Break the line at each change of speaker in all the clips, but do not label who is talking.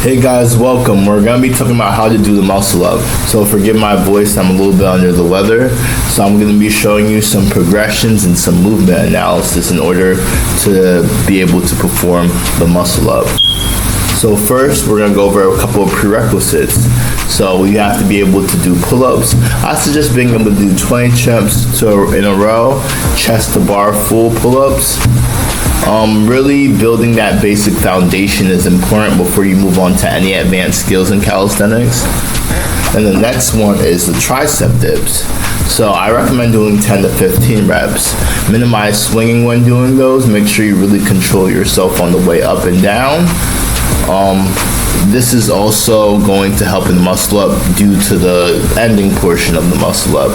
Hey guys, welcome. We're going to be talking about how to do the muscle up. So forgive my voice, I'm a little bit under the weather. So I'm going to be showing you some progressions and some movement analysis in order to be able to perform the muscle up. So first, we're going to go over a couple of prerequisites. So you have to be able to do pull-ups. I suggest being able to do 20 reps in a row, chest to bar full pull-ups. Really building that basic foundation is important before you move on to any advanced skills in calisthenics. And the next one is the tricep dips. So I recommend doing 10 to 15 reps. Minimize swinging when doing those. Make sure you really control yourself on the way up and down. This is also going to help in the muscle up due to the ending portion of the muscle up.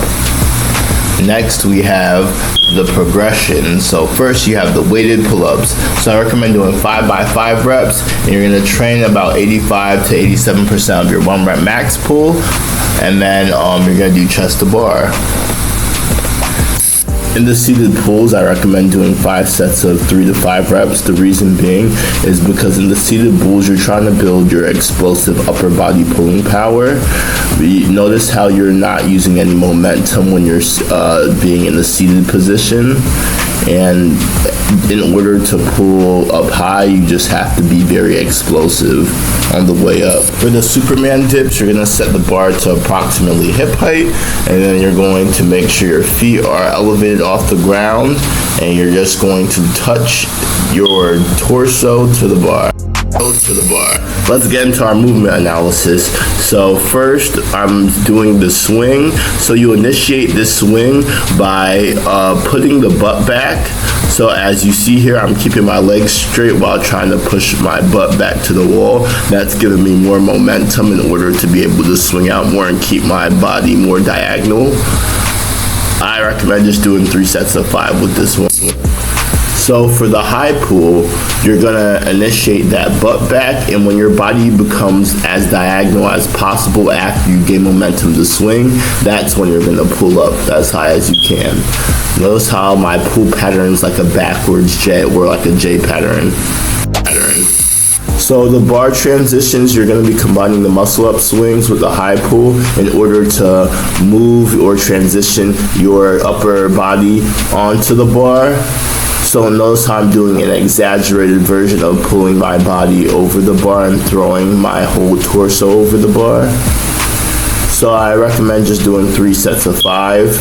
Next, we have the progression. So first you have the weighted pull-ups. So I recommend doing 5 by 5 reps, and you're going to train about 85 to 87% of your 1 rep max pull, and then you're going to do chest to bar. In the seated pulls, I recommend doing 5 sets of 3 to 5 reps. The reason being is because in the seated pulls, you're trying to build your explosive upper body pulling power. Notice how you're not using any momentum when you're being in the seated position. And in order to pull up high, you just have to be very explosive on the way up. For the Superman dips, you're going to set the bar to approximately hip height, and then you're going to make sure your feet are elevated off the ground, and you're just going to touch your torso to the bar. Let's get into our movement analysis. So first, I'm doing the swing. So you initiate this swing by putting the butt back. So as you see here, I'm keeping my legs straight while trying to push my butt back to the wall. That's giving me more momentum in order to be able to swing out more and keep my body more diagonal. I recommend just doing 3 sets of 5 with this one. So for the high pull, you're gonna initiate that butt back, and when your body becomes as diagonal as possible after you gain momentum to swing, that's when you're gonna pull up as high as you can. Notice how my pull pattern is like a backwards J or like a J pattern. So the bar transitions, you're going to be combining the muscle up swings with the high pull in order to move or transition your upper body onto the bar. So notice how I'm doing an exaggerated version of pulling my body over the bar and throwing my whole torso over the bar. So I recommend just doing 3 sets of 5.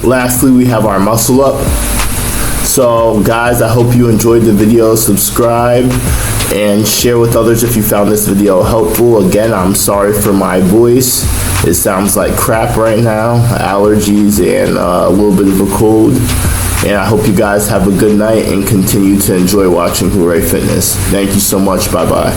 Lastly, we have our muscle up. So guys, I hope you enjoyed the video. Subscribe and share with others if you found this video helpful. Again, I'm sorry for my voice. It sounds like crap right now, allergies and a little bit of a cold. And I hope you guys have a good night and continue to enjoy watching Hooray Fitness. Thank you so much. Bye-bye.